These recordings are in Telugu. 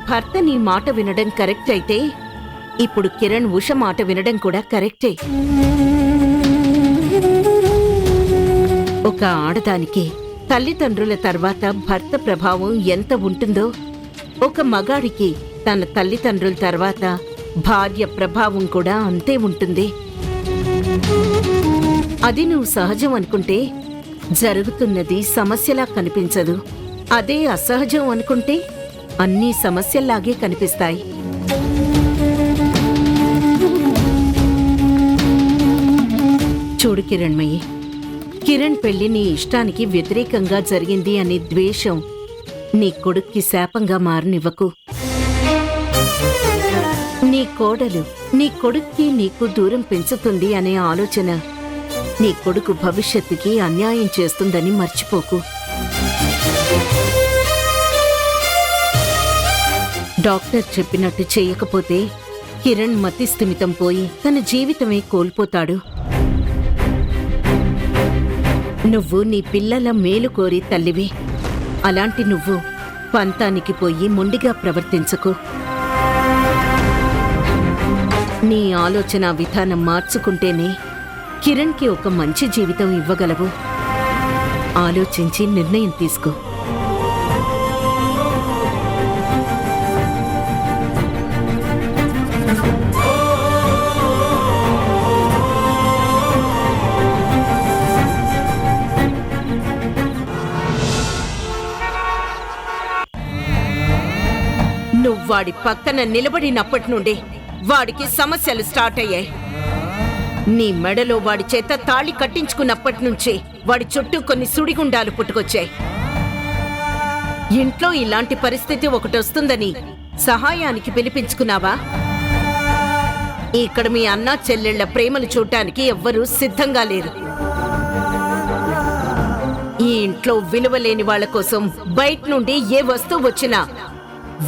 భర్త నీ మాట వినడం కరెక్ట్ అయితే ఇప్పుడు కిరణ్ ఉష మాట వినడం కూడా కరెక్టే. ఒక ఆడదానికి తల్లిదండ్రుల తర్వాత భర్త ప్రభావం ఎంత ఉంటుందో ఒక మగాడికి తన తల్లిదండ్రుల తర్వాత భార్య ప్రభావం కూడా అంతే ఉంటుంది. అది నువ్వు సహజం అనుకుంటే జరుగుతున్నది సమస్యలా కనిపించదు. అదే అసహజం అనుకుంటే అన్నీ సమస్యల్లాగే కనిపిస్తాయి. చూడు కిరణ్మయి, కిరణ్ పెళ్లి నీ ఇష్టానికి వ్యతిరేకంగా జరిగింది అనే ద్వేషం నీ కొడుక్కి శాపంగా మారనివ్వకు. నీ కోడలు నీ కొడుక్కి నీకు దూరం పెంచుతుంది అనే ఆలోచన నీ కొడుకు భవిష్యత్తుకి అన్యాయం చేస్తుందని మర్చిపోకు. డాక్టర్ చెప్పినట్టు చేయకపోతే కిరణ్ మతిస్థిమితం పోయి తన జీవితమే కోల్పోతాడు. నువ్వు నీ పిల్లల మేలు కోరి తల్లివి. అలాంటి నువ్వు పంతానికి పోయి మొండిగా ప్రవర్తించకు. నీ ఆలోచన విధానం మార్చుకుంటేనే కిరణ్కి ఒక మంచి జీవితం ఇవ్వగలవు. ఆలోచించి నిర్ణయం తీసుకో. నువ్వాడి పక్కన నిలబడినప్పటి నుండి వాడికి సమస్యలు స్టార్ట్ అయ్యాయి. నీ మెడలో వాడి చేత తాళి కట్టించుకున్నప్పటి నుంచి వాడి చుట్టూ కొన్ని సుడిగుండాలు పుట్టుకొచ్చాయి. ఇంట్లో ఇలాంటి పరిస్థితి ఒకటొస్తుందని సహాయానికి పిలిపించుకున్నావా? ఇక్కడ మీ అన్నా చెల్లెళ్ల ప్రేమలు చూడటానికి ఎవ్వరూ సిద్ధంగా లేరు. ఈ ఇంట్లో విలువలేని వాళ్ల కోసం బయట నుండి ఏ వస్తువు వచ్చినా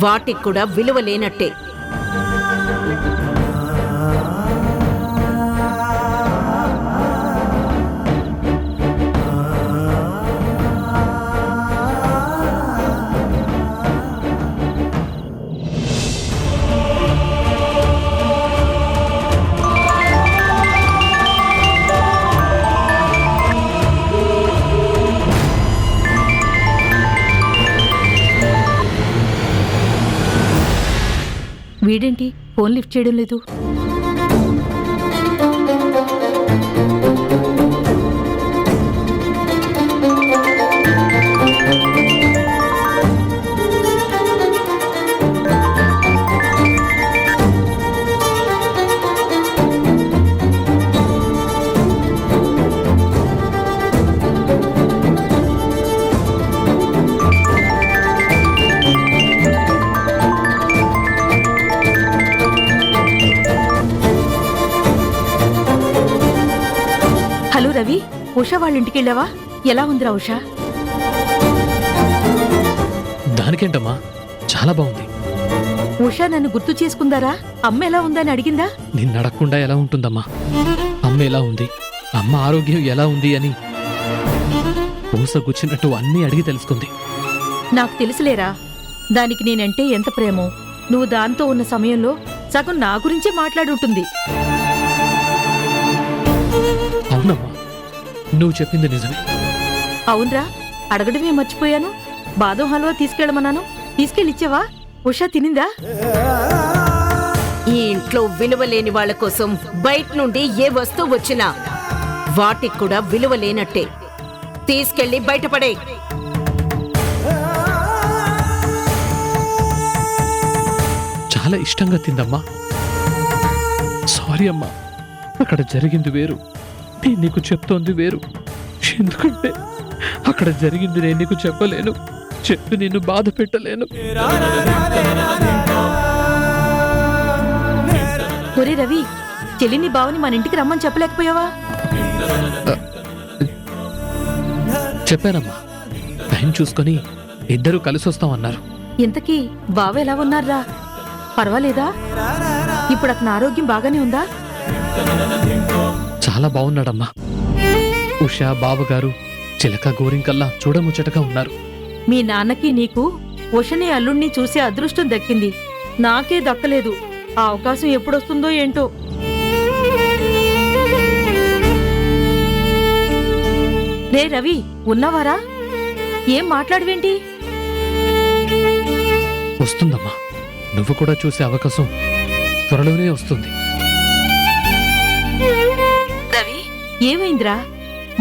వాటికి కూడా విలువ లేనట్టే. వీడేంటి ఫోన్ లిఫ్ట్ చేయడం లేదు? హలో రవి, ఉషా వాళ్ళ ఇంటికి వెళ్ళావా? ఎలా ఉందిరా ఉషా? దానికేంటమ్మా, చాలా బాగుంది. ఉషా నన్ను గుర్తు చేసుకుందారా? అమ్మ ఎలా ఉందని అడిగిందా? నిన్ను అడగకుండా ఎలా ఉంటుందమ్మా? అమ్మ ఎలా ఉంది, అమ్మ ఆరోగ్యం ఎలా ఉంది అని పూసగుచ్చినట్టు అన్నీ అడిగి తెలుసుకుంది. నాకు తెలుసులేరా దానికి నేనంటే ఎంత ప్రేమో. నువ్వు దాంతో ఉన్న సమయంలో సగం నా గురించే మాట్లాడుంటుంది. అవునమ్మా, నువ్వు చెప్పింది నిజమే. అవునరా, అడగడమే మర్చిపోయాను. బాదం హల్వా తీసుకెళ్ళమన్నాను, తీసుకెళ్ళిచ్చావా? ఉషా తినిందా? ఈ ఇంట్లో విలువలేని వాళ్ల కోసం బయట నుండి ఏ వస్తువు వచ్చినా వాటికి కూడా విలువ లేనట్టే. తీసుకెళ్లి బయటపడే. చాలా ఇష్టంగా తిందమ్మా. సారీ అమ్మా, అక్కడ జరిగింది వేరు, నేను నీకు చెప్తోంది వేరు. ఎందుకంటే అక్కడ జరిగింది నేను నీకు చెప్పలేను, చెప్పి నిన్ను బాధ పెట్టలేను. ఒరే రవి, చెల్లిని బావని మన ఇంటికి రమ్మని చెప్పలేకపోయావా? చెప్పానమ్మా, టైం చూసుకొని ఇద్దరూ కలిసి వస్తామన్నారు. ఇంతకీ బావ ఎలా ఉన్నారా? పర్వాలేదా? ఇప్పుడు అతని ఆరోగ్యం బాగానే ఉందా? చాలా బాగున్నాడమ్మా. ఉషా బావగారు చిలక గోరింకల్లా చూడముచ్చటగా ఉన్నారు. మీ నాన్నకి నీకు ఉషని అల్లుణ్ణి చూసే అదృష్టం దక్కింది. నాకే దక్కలేదు. ఆ అవకాశం ఎప్పుడొస్తుందో ఏంటో. రే రవి, ఉన్నావారా? ఏం మాట్లాడవేంటి? వస్తుందమ్మా, నువ్వు కూడా చూసే అవకాశం త్వరలోనే వస్తుంది. రవి, ఏమైందిరా?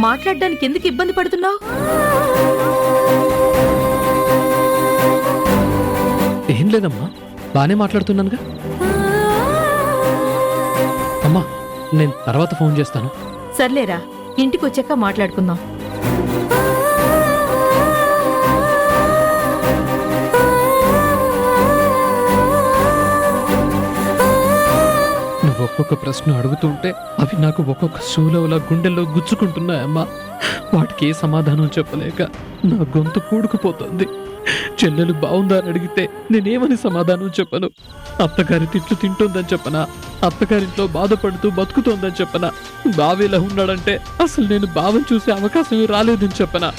మాట్లాడడానికి ఎందుకు ఇబ్బంది పడుతున్నావు? ఏం లేదమ్మా, బానే మాట్లాడుతున్నానుగా. అమ్మా, నేను తర్వాత ఫోన్ చేస్తాను. సర్లేరా, ఇంటికొచ్చాక మాట్లాడుకుందాం. నువ్వు ఒక్కొక్క ప్రశ్న అడుగుతుంటే అవి నాకు ఒక్కొక్క శూలవులా గుండెల్లో గుచ్చుకుంటున్నాయమ్మా. వాటికి ఏ సమాధానం చెప్పలేక నా గొంతు పూడుకుపోతుంది. చెల్లెలు బాగుందా అని అడిగితే నేనేమని సమాధానం చెప్పను? అత్తగారి తిట్లు తింటోందని చెప్పనా? అత్తగారింట్లో బాధపడుతూ బతుకుతోందని చెప్పనా? బావేలా ఉన్నాడంటే అసలు నేను బావని చూసే అవకాశమే రాలేదని చెప్పనా?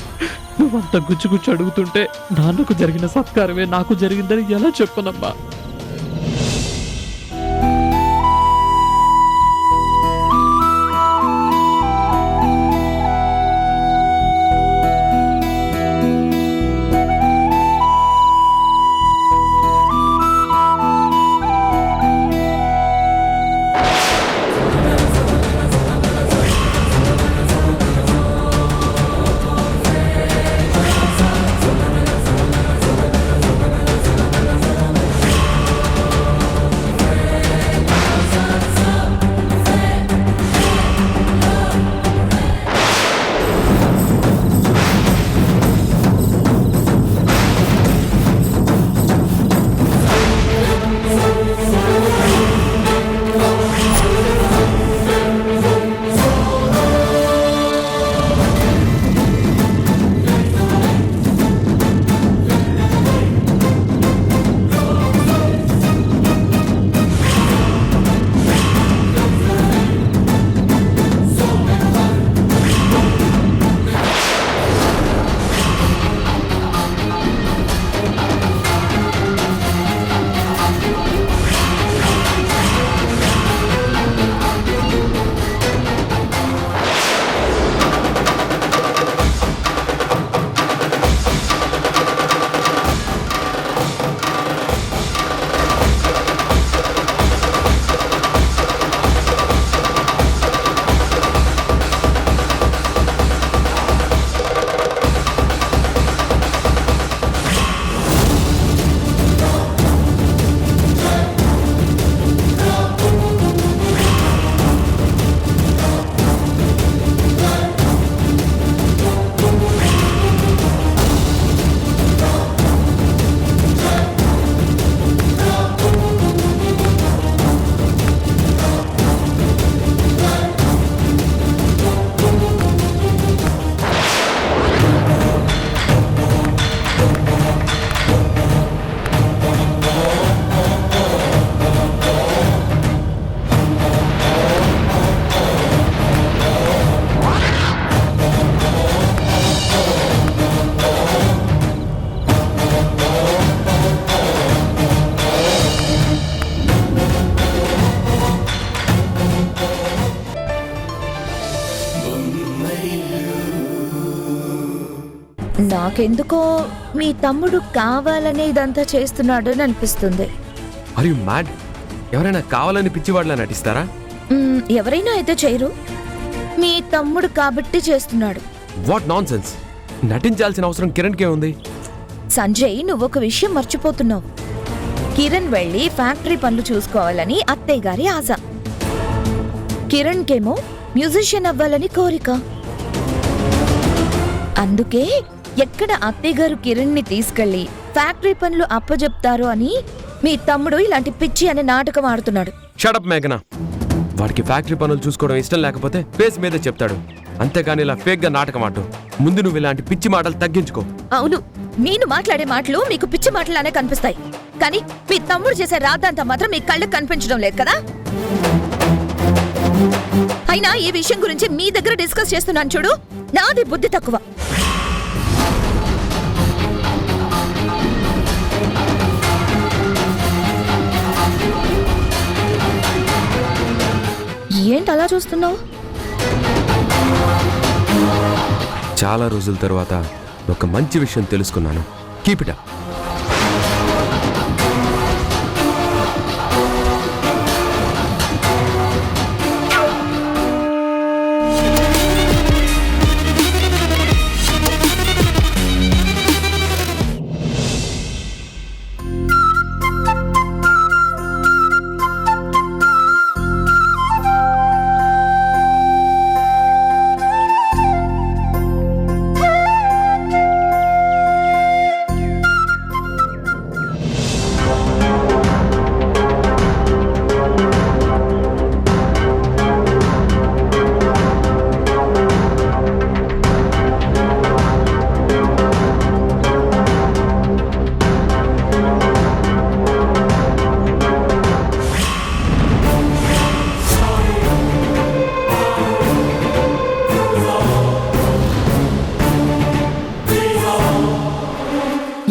నువ్వంత గుచ్చుగుచ్చు అడుగుతుంటే నాన్నకు జరిగిన సత్కారమే నాకు జరిగిందని ఎలా చెప్పనమ్మా? నాకెందుకో మీ తమ్ముడు కావాలనే ఇదంతా చేస్తున్నాడని అనిపిస్తుంది. Are you mad? ఎవరైనా కావాలని పిచ్చివాళ్ళ నటిస్తారా? ఎవరైనా అయితే చేయరు. మీ తమ్ముడు కాబట్టి చేస్తున్నాడు. What non sense! నటించాల్సిన అవసరం కిరణ్కే ఉంది. సంజయ్, నువ్వొక విషయం మర్చిపోతున్నావు. కిరణ్ వెళ్ళి ఫ్యాక్టరీ పనులు చూసుకోవాలని అత్తయ్య గారి ఆశ. కిరణ్కేమో మ్యూజిషియన్ అవ్వాలని కోరిక. అందుకే ఎక్కడ అత్తయ్య గారు కిరణ్ని తీసుకెళ్లి ఫ్యాక్టరీ పనులు అప్పజెప్తారో అని మీ తమ్ముడు ఇలాంటి పిచ్చి అనే నాటకం ఆడుతున్నాడు. షడప్ మేఘనా. వాడికి ఫ్యాక్టరీ పనులు చూసుకోవడం ఇష్టం లేకపోతే ఫేస్ మీదే చెప్తాడు, అంతేగాని ఇలా ఫేక్ గా నాటకం ఆడు. ముందు నువ్వు ఇలాంటి పిచ్చి మాటలు తగ్గించుకో. అవును, నేను మాట్లాడే మాటలు మీకు పిచ్చి మాటలానే కనిపిస్తాయి, కానీ మీ తమ్ముడు చేసే రాద్దంతా మాత్రం మీ కళ్ళకు కనిపించడం లేదు కదా. అయినా ఈ విషయం గురించి మీ దగ్గర డిస్కస్ చేస్తున్నాను చూడు, నాది బుద్ధి తక్కువ. ఏంటి అలా చూస్తున్నావు? చాలా రోజుల తర్వాత ఒక మంచి విషయం తెలుసుకున్నాను. Keep it up.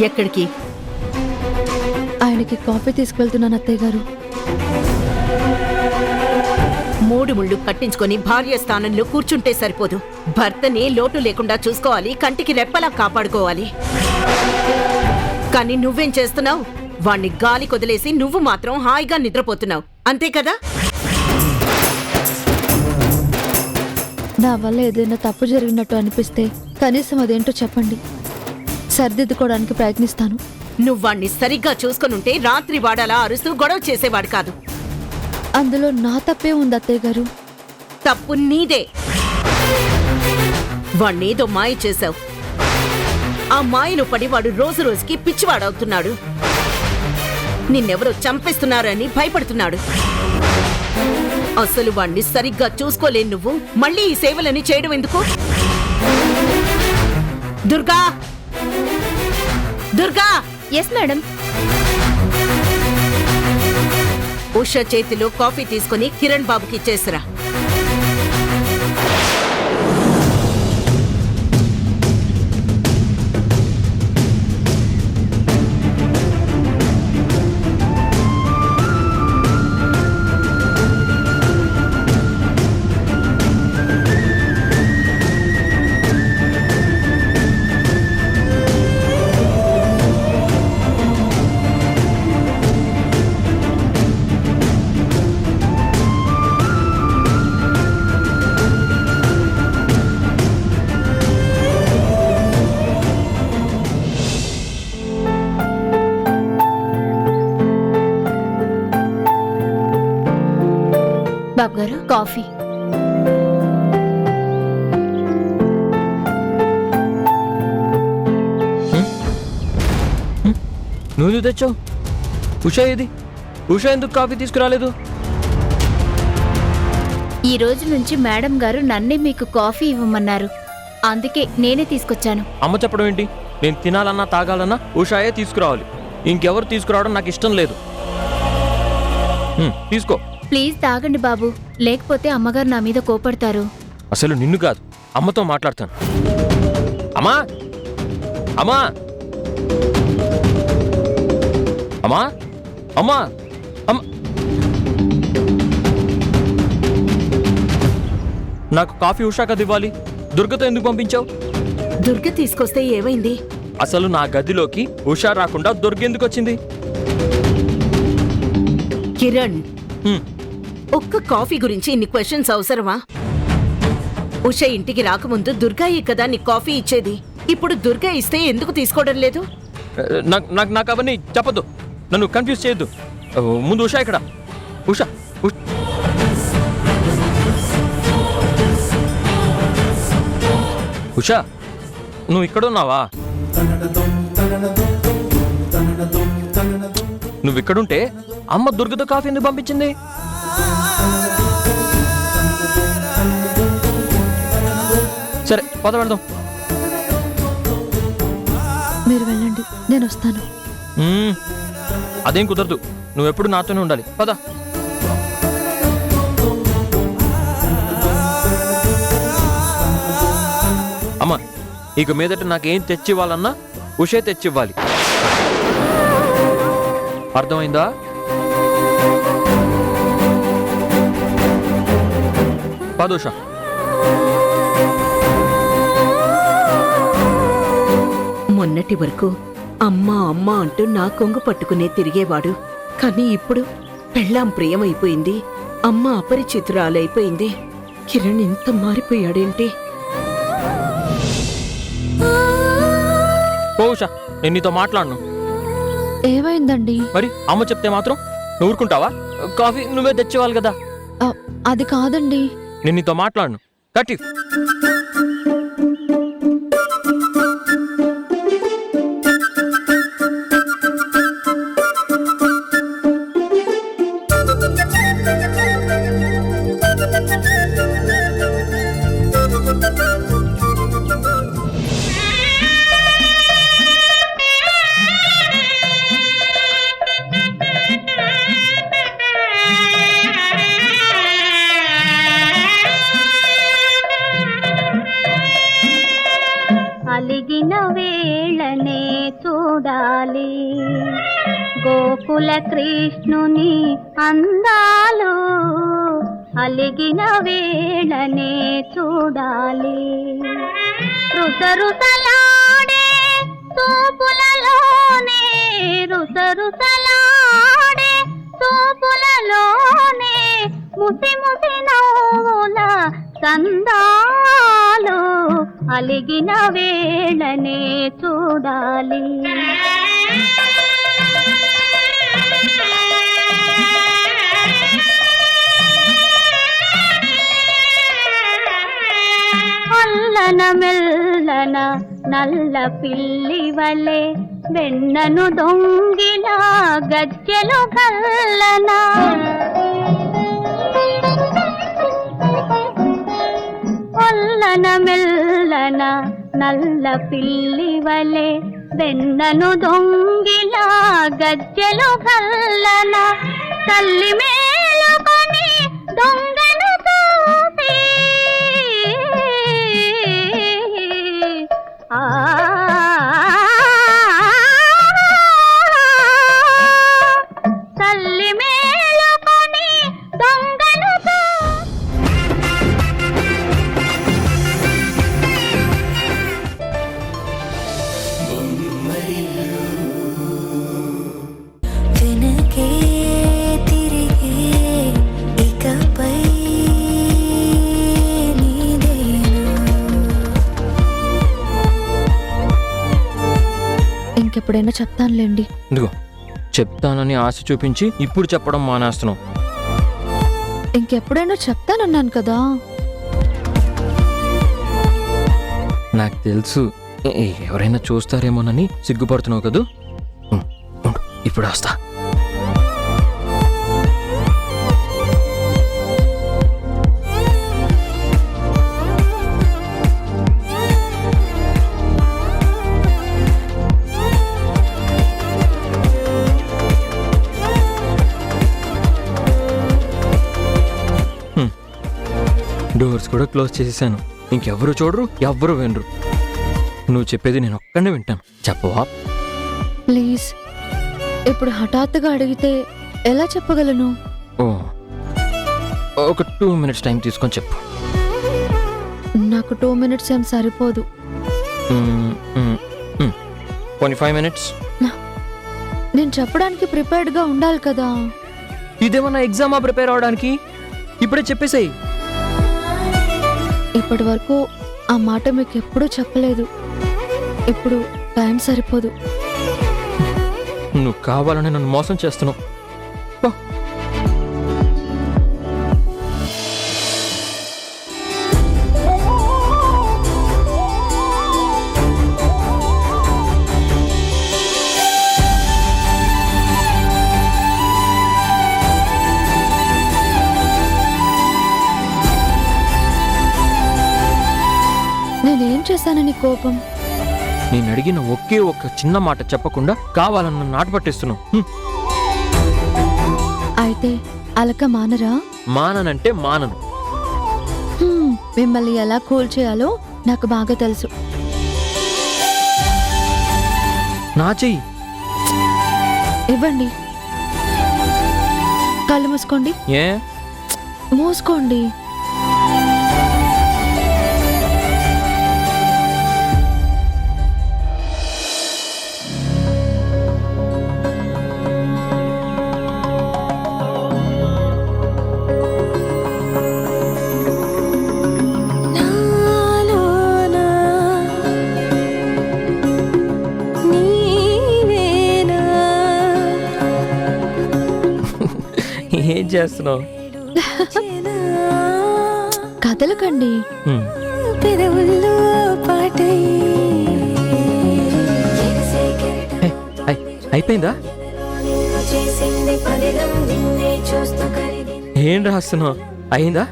ఎక్కడికి? ఆయనకి కాఫీ తీసుకెళ్తున్నాను అత్తయ్య గారు. 3 ముళ్ళు కట్టించుకొని భార్య స్థానంలో కూర్చుంటే సరిపోదు. భర్తని లోటు లేకుండా చూసుకోవాలి, కంటికి రెప్పలా కాపాడుకోవాలి. కానీ నువ్వేం చేస్తున్నావు? వాణ్ణి గాలి కొదిలేసి నువ్వు మాత్రం హాయిగా నిద్రపోతున్నావు, అంతే కదా? నా వల్ల ఏదైనా తప్పు జరిగినట్టు అనిపిస్తే కనీసం అదేంటో చెప్పండి, సరిదిద్దుకోవడానికి ప్రయత్నిస్తాను. నువ్వు వాణ్ణి సరిగ్గా చూసుకొనుంటే రాత్రి వాడలా అరుస్తూ గొడవ చేసేవాడు కాదు. అందులో నా తప్పే ఉంది అత్తయ్య గారు. తప్పు నీదే. వాణ్ణేదో మాయ చేశావు. ఆ మాయలో పడి వాడు రోజు రోజుకి పిచ్చివాడవుతున్నాడు. నిన్నెవరో చంపేస్తున్నారని భయపడుతున్నాడు. అసలు వాణ్ణి సరిగ్గా చూసుకోలేని నువ్వు మళ్ళీ ఈ సేవలని చేయడం ఎందుకు? దుర్గా, దుర్గా! Yes madam. ఉష చేతిలో కాఫీ తీసుకుని కిరణ్ బాబుకి ఇచ్చేసిరా. బాబు గారు కాఫీ. నువ్వు తెచ్చావు? ఉషా ఏది? ఉషా ఎందుకు కాఫీ తీసుకురాలేదు? ఈ రోజు నుంచి మేడం గారు నన్నే మీకు కాఫీ ఇవ్వమన్నారు, అందుకే నేనే తీసుకొచ్చాను. అమ్మ చెప్పడం ఏంటి? నేను తినాలన్నా తాగాలన్నా ఉషాయే తీసుకురావాలి. ఇంకెవరు తీసుకురావడం నాకు ఇష్టం లేదు. తీసుకో. ప్లీజ్ తాగండి బాబు, లేకపోతే అమ్మగారు నా మీద కోపడతారు. అసలు నిన్ను కాదు, అమ్మతో మాట్లాడతాను. అమ్మా, అమ్మా, అమ్మా, అమ్మా, అమ్మ. నాకు కాఫీ ఉషా కదా ఇవ్వాలి, దుర్గతో ఎందుకు పంపించావు? దుర్గ తీసుకొస్తే ఏమైంది? అసలు నా గదిలోకి ఉషా రాకుండా దుర్గ ఎందుకు వచ్చింది? కిరణ్, ఒక్క కాఫీ గురించి ఇన్ని క్వశ్చన్స్ అవసరమా? ఉష ఇంటికి రాకముందు దుర్గాయే కదా నీ కాఫీ ఇచ్చేది. ఇప్పుడు దుర్గా ఇస్తే ఎందుకు తీసుకోవడం లేదు? నాకు అవన్నీ చెప్పద్దు, నన్ను కన్ఫ్యూజ్ చేయొద్దు. ముందు ఉషా ఇక్కడ. ఉషా, ఉషా, నువ్వు ఇక్కడున్నావా? నువ్వు ఇక్కడుంటే అమ్మ దుర్గతో కాఫీ ఎందుకు పంపించింది? సరే పద వెళ్దాం. మీరు వెళ్ళండి, నేను వస్తాను. అదేం కుదరదు, నువ్వెప్పుడు నాతోనే ఉండాలి. పద. అమ్మ, ఇక మీదట నాకేం తెచ్చివ్వాలన్నా ఉషే తెచ్చివ్వాలి, అర్థమైందా? కాదు ఉషా. మొన్నటి వరకు అమ్మా అమ్మా అంటూ నా కొంగు పట్టుకునే తిరిగేవాడు. కానీ ఇప్పుడు పెళ్ళాం ప్రియమైపోయింది, అమ్మ అపరిచితురాలైపోయింది. కిరణ్ ఇంత మారిపోయాడేంటి? పో ఉషా, నేను నీతో మాట్లాడను. ఏమైందండి? మరి అమ్మ చెప్తే మాత్రం నువ్వు ఊరుకుంటావా? కాఫీ నువ్వే తెచ్చేవాళ్ళు కదా. అది కాదండి. నేను నీతో మాట్లాడను. కట్టి అలిగిన వేళనే చూడాలి గోకుల కృష్ణుని అందాలు, అలిగిన వేళనే చూడాలి. రుసరుసలాడే తూపులలోనే, రుసరుసలాడే తూపులలోనే ముసి ముసి నవ్వుల సందాలు, అలిగిన వేళనే చూడాలి. అల్లన మెల్లన నల్ల పిల్లి వలె వెన్నను దొంగిన గజ్జెలు కల్లన, అల్లన మెల్లన నల్ల పిల్లి వలె వెన్నను దొంగిన గజ్జెలు కల్లన, తల్లి మేలుకొని దొంగను చూసి తల్లి మేలుకొని దొంగను వెనకే తిరిగే ఇకపై ఇంకెప్పుడైనా చెప్తానులేండి. ఇదిగో చెప్తానని ఆశ చూపించి ఇప్పుడు చెప్పడం మానేస్తున్నావు. ఇంకెప్పుడైనా చెప్తానన్నాను కదా. నాకు తెలుసు ఎవరైనా చూస్తారేమోనని సిగ్గుపడుతున్నావు కదూ. ఉండు, ఇప్పుడు వస్తా. డోర్స్ కూడా క్లోజ్ చేసేసాను. ఇంకెవరు చూడరు, ఎవ్వరు వినరు. నువ్వు చెప్పేది నేను ఒక్కడే వింటాను. చెప్పవా? ప్లీజ్. ఇప్పుడు హఠాత్తుగా అడిగితే ఎలా చెప్పగలను? ఓ, ఒక 2 minutes టైం తీసుకొని చెప్పు. నాకు 2 minutes ఏం సరిపోదు. పోనీ 5 minutes. నేను చెప్పడానికి ప్రిపేర్డ్గా ఉండాలి కదా. ఇదేమన్నా ఎగ్జామా ప్రిపేర్ అవడానికి? ఇప్పుడే చెప్పేసేయి. ఇప్పటి వరకు ఆ మాట మీకు ఎప్పుడూ చెప్పలేదు. ఇప్పుడు టైం సరిపోదు. నువ్వు కావాలని నన్ను మోసం చేస్తున్నావు. పో. నేనేం చేశానని కోపం? నేను అడిగిన ఒకే ఒక్క చిన్న మాట చెప్పకుండా కావాలని నన్ను ఆట పట్టిస్తున్నావు. అయితే అలక మానరా? మాననంటే మానను. మిమ్మల్ని ఎలా కూల్ చేయాలో నాకు బాగా తెలుసు. నా చెయ్యి ఇవ్వండి. కళ్ళు మూసుకోండి. ఏ? మూసుకోండి. ఏం చేస్తున్నావు? కదలకండి. పెదవుల్లో పాటై అయిపోయిందా? చేసింది పదిలం నిన్నే చూస్తూ కరిగింది ఏం రాస్తున్నావు? అయిందా?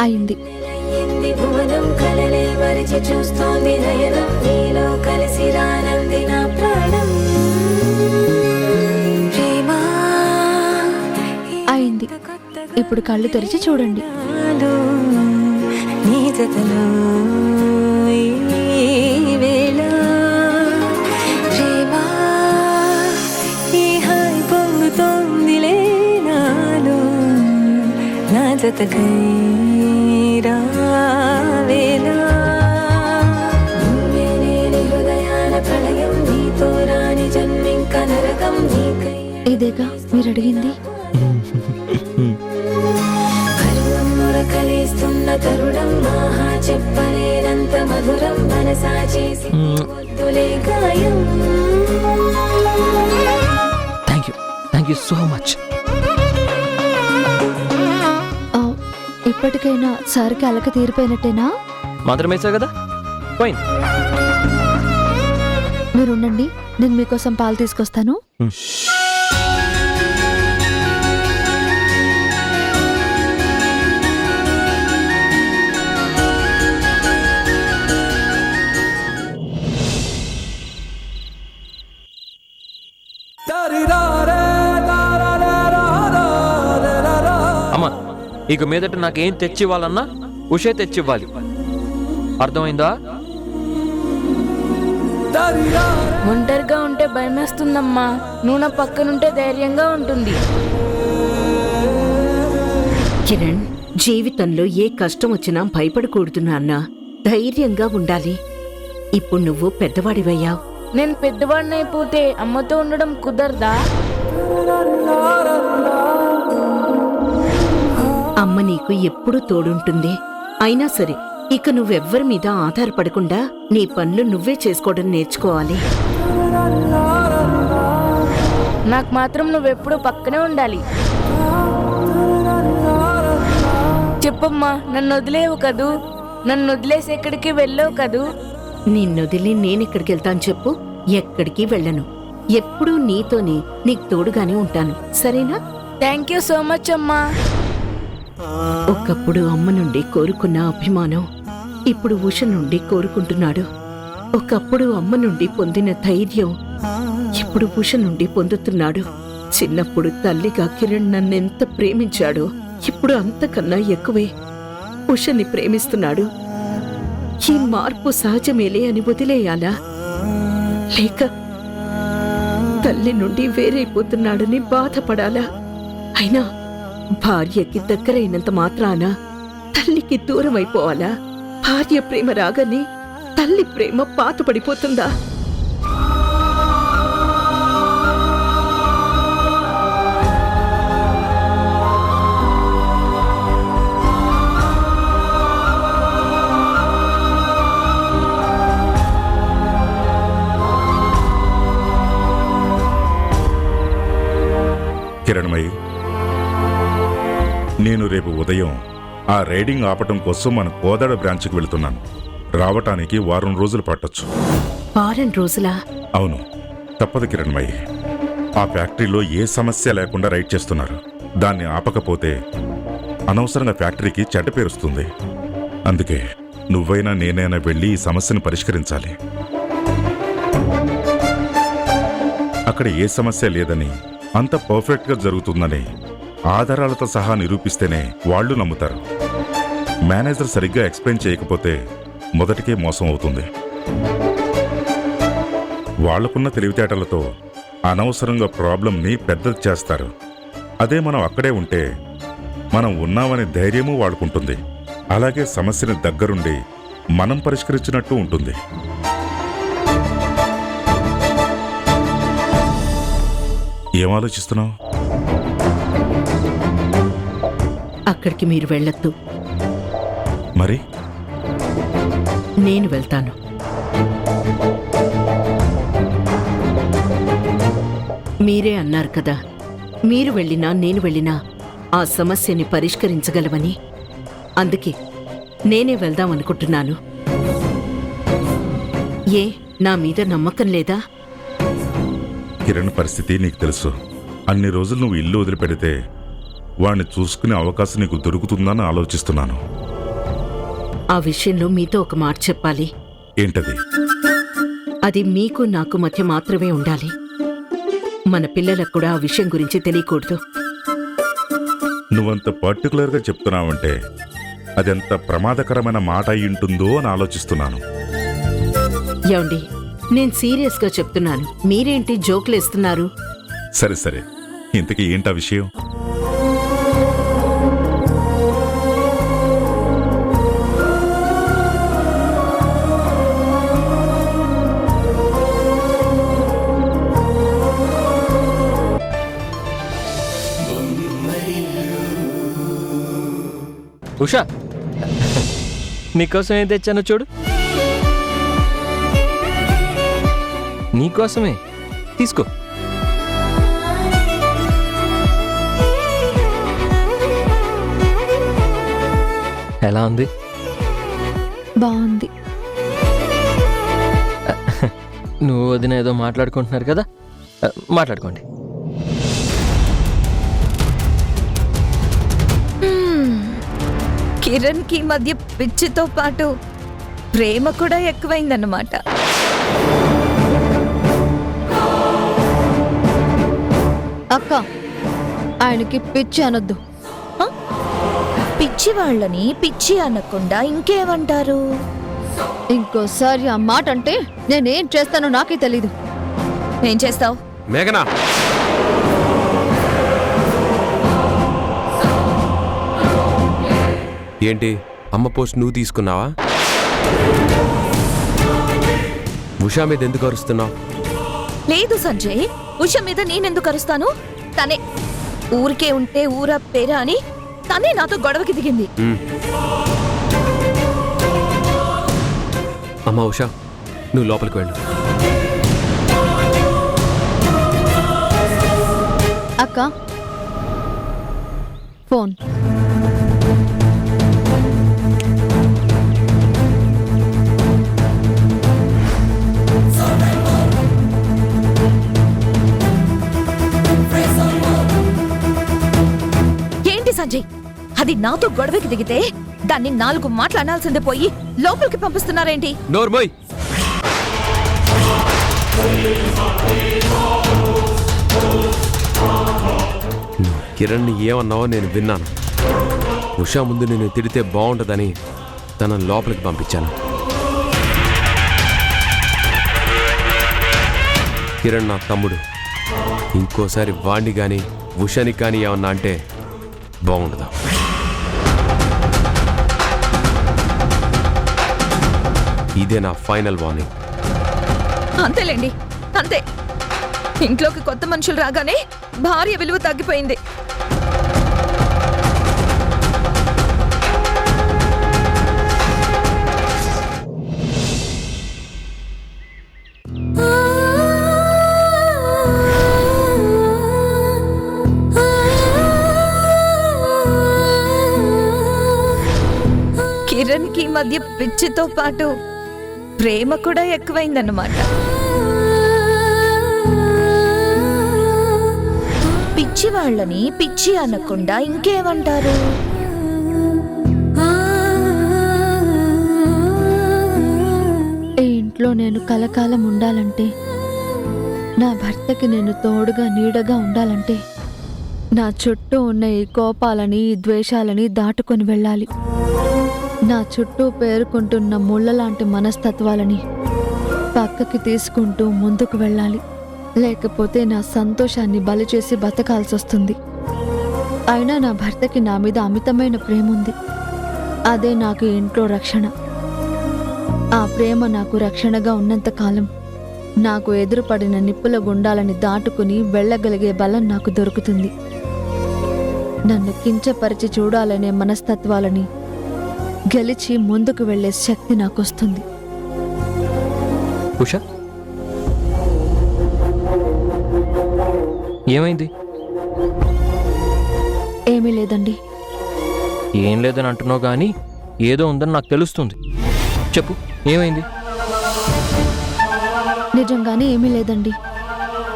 అయింది. భువనం కలలే మరిచి చూస్తోంది నయనం నీలో కలిసి రానంది నా ప్రాణం ప్రేమ అయింది. ఇప్పుడు కళ్ళు తెరిచి చూడండి. నీ జతలో ఈ వేళ ప్రేమ ఈ హాయి పొంగుతోందిలే నాలో నా జతకై రావేలా నువ్వే లేని హృదయాల ప్రళయం నీతో రాని జన్మింక నరకం నీకై ఇదేగా మీరు అడిగింది. కలిస్తున్న తరుణం మహా చెప్పలేనంత మధురం మనసా చేసి వద్దులే గాయం థ్యాంక్ యూ సో మచ్. ఇప్పటికైనా సార్కి అలక తీరిపోయినట్టేనా? మాత్రం వేసావు కదా, పోయింది. మీరుండండి, నేను మీకోసం పాలు తీసుకొస్తాను. అమ్మా, ఇక మీదట నాకేం తెచ్చివ్వాలన్నా ఉషే తెచ్చివ్వాలి, అర్థమైందా? ఒంటరిగా ఉంటే భయమేస్తుందమ్మా. నువ్వు నా పక్కనుంటే ధైర్యంగా ఉంటుంది. కిరణ్, జీవితంలో ఏ కష్టం వచ్చినా భయపడకూడదు నాన్న. ధైర్యంగా ఉండాలి. ఇప్పుడు నువ్వు పెద్దవాడివయ్యావు. నేను పెద్దవాడిని అయిపోతే అమ్మతో ఉండడం కుదరదా? అమ్మ నీకు ఎప్పుడూ తోడుంటుంది. అయినా సరే, ఇక నువ్వెవ్వరి మీద ఆధారపడకుండా నీ పనులు నువ్వే చేసుకోవడం నేర్చుకోవాలి. నాకు మాత్రం నువ్వెప్పుడు పక్కనే ఉండాలి. చెప్పమ్మా, నన్ను వదిలేవు కదూ. నన్ను వదిలేసి ఎక్కడికి వెళ్ళావు కదూ. నిన్నొదిలి నేనెక్కడికి వెళ్తాను చెప్పు? ఎక్కడికి వెళ్ళను. ఎప్పుడూ నీతోనే, నీకు తోడుగానే ఉంటాను. సరేనా? థ్యాంక్ యూ సో మచ్ అమ్మా. ఒకప్పుడు అమ్మ నుండి కోరుకున్న అభిమానం ఇప్పుడు ఉష నుండి కోరుకుంటున్నాడు. ఒకప్పుడు అమ్మ నుండి పొందిన ధైర్యం ఇప్పుడు ఉష నుండి పొందుతున్నాడు. చిన్నప్పుడు తల్లిగా కిరణ్ నన్నెంత ప్రేమించాడో ఇప్పుడు అంతకన్నా ఎక్కువే ఉషని ప్రేమిస్తున్నాడు. ఈ మార్పు సహజమేలే అని వదిలేయాలా, లేక తల్లి నుండి వేరైపోతున్నాడని బాధపడాలా? అయినా భార్యకి దగ్గరైనంత మాత్రాన తల్లికి దూరం అయిపోవాలా? భార్య ప్రేమ రాగానే తల్లి ప్రేమ పాతపడిపోతుందా? కిరణ్మయి, నేను రేపు ఉదయం ఆ రైడింగ్ ఆపటం కోసం మన కోదాడ బ్రాంచ్కి వెళుతున్నాను. రావటానికి వారం రోజులు పట్టొచ్చు. వారం రోజులా? అవును, తప్పదు కిరణ్మయి. ఆ ఫ్యాక్టరీలో ఏ సమస్య లేకుండా రైడ్ చేస్తున్నారు. దాన్ని ఆపకపోతే అనవసరంగా ఫ్యాక్టరీకి చెడ్డ పేరుస్తుంది. అందుకే నువ్వైనా నేనైనా వెళ్ళి ఈ సమస్యను పరిష్కరించాలి. అక్కడ ఏ సమస్య లేదని, అంత పర్ఫెక్ట్గా జరుగుతుందని ఆధారాలతో సహా నిరూపిస్తేనే వాళ్ళు నమ్ముతారు. మేనేజర్ సరిగ్గా ఎక్స్ప్లెయిన్ చేయకపోతే మొదటికే మోసం అవుతుంది. వాళ్లకున్న తెలివితేటలతో అనవసరంగా ప్రాబ్లంని పెద్దది చేస్తారు. అదే మనం అక్కడే ఉంటే మనం ఉన్నామనే ధైర్యమూ వాడుకుంటుంది. అలాగే సమస్యని దగ్గరుండి మనం పరిష్కరించినట్టు ఉంటుంది. ఏం ఆలోచిస్తున్నావు? అక్కడికి మీరు వెళ్ళొద్దు. మరి నేను వెళ్తాను. మీరే అన్నారు కదా, మీరు వెళ్ళినా నేను వెళ్ళినా ఆ సమస్యని పరిష్కరించగలవని, అందుకే నేనే వెళ్దామనుకుంటున్నాను. ఏ నా మీద నమ్మకం లేదా? కిరణ్ పరిస్థితి నీకు తెలుసు. అన్ని రోజులు నువ్వు ఇల్లు వదిలిపెడితే వాడిని చూసుకునే అవకాశం నీకు దొరుకుతుందని ఆలోచిస్తున్నాను. ఆ విషయంలో మీతో ఒక మాట చెప్పాలి. ఏంటది? అది మీకు నాకు మధ్య మాత్రమే ఉండాలి. మన పిల్లలకు కూడా ఆ విషయం గురించి తెలియకూడదు. నువ్వంత పర్టికులర్గా చెప్తున్నావంటే అదెంత ప్రమాదకరమైన మాట అయి ఉంటుందో అని ఆలోచిస్తున్నాను. ఏమండి, నేను సీరియస్గా చెప్తున్నాను. మీరేంటి జోకులేస్తున్నారు? సరే సరే, ఇంతకీ ఏంటా విషయం? ఉషా, నీకోసం ఏం తెచ్చానో చూడు. నీకోసమే, తీసుకో. ఎలా ఉంది? బాగుంది. నువ్వు వదిన ఏదో మాట్లాడుకుంటున్నారు కదా, మాట్లాడుకోండి. కిరణ్ కి మధ్య పిచ్చితో పాటు ప్రేమ కూడా ఎక్కువైందన్నమాట. అక్క, ఆయనకి పిచ్చి అనొద్దు. పిచ్చి వాళ్ళని పిచ్చి అనకుండా ఇంకేమంటారు? ఇంకోసారి ఆ మాట అంటే నేనేం చేస్తానో నాకే తెలీదు. ఏం చేస్తావు? మేఘనా, ఏంటి అమ్మ పోస్ట్ నువ్వు తీసుకున్నావా? ఉషా మీద ఎందుకు అరుస్తున్నావు? లేదు సంజయ్, ఉష మీద నేనెందుకు అరుస్తాను? తనే ఊరికే ఉంటే ఊరా పేరా అని తనే నాతో గొడవకి దిగింది. అమ్మా ఉషా, నువ్వు లోపలికి వెళ్ళు. అక్క, ఫోన్. ఏంటి సంజయ్, అది నాతో గొడవకి దిగితే దాన్ని 4 మాటలు అనాల్సిందే పోయి లోపలికి పంపిస్తున్నారేంటి? నోర్మోయ్, కిరణ్ని ఏమన్నావో నేను విన్నాను. ఉషా ముందు నేను తిడితే బాగుంటుందని తనని లోపలికి పంపించాను. కిరణ్ నా తమ్ముడు. ఇంకోసారి వాణ్ణి కానీ ఉషాని కానీ ఏమన్నా అంటే బాగుండదా? ఇదే నా ఫైనల్ వార్నింగ్. అంతేలేండి, అంతే. ఇంట్లోకి కొత్త మనుషులు రాగానే భార్య విలువ తగ్గిపోయింది. కిరణ్ కి మధ్య పిచ్చితో పాటు ప్రేమ కూడా ఎక్కువైందన్నమాట. పిచ్చి వాళ్ళని పిచ్చి అనకుండా ఇంకేమంటారు? ఈ ఇంట్లో నేను కలకాలం ఉండాలంటే, నా భర్తకి నేను తోడుగా నీడగా ఉండాలంటే, నా చుట్టూ ఉన్న ఈ కోపాలని ఈ ద్వేషాలని దాటుకొని వెళ్ళాలి. నా చుట్టూ పేరుకుంటున్న ముళ్ళలాంటి మనస్తత్వాలని పక్కకి తీసుకుంటూ ముందుకు వెళ్ళాలి. లేకపోతే నా సంతోషాన్ని బలి చేసి బతకాల్సొస్తుంది. అయినా నా భర్తకి నా మీద అమితమైన ప్రేమ ఉంది. అదే నాకు ఇంట్లో రక్షణ. ఆ ప్రేమ నాకు రక్షణగా ఉన్నంతకాలం నాకు ఎదురుపడిన నిప్పుల గుండాలని దాటుకుని వెళ్ళగలిగే బలం నాకు దొరుకుతుంది. నన్ను కించపరిచి చూడాలనే మనస్తత్వాలని గెలిచి ముందుకు వెళ్లే శక్తి నాకొస్తుంది. ఉషా, ఏమైంది? ఏమీ లేదండి. ఏం లేదని అంటున్నావు కానీ ఏదో ఉందని నాకు తెలుస్తుంది. చెప్పు, ఏమైంది? నిజంగానే ఏమీ లేదండి.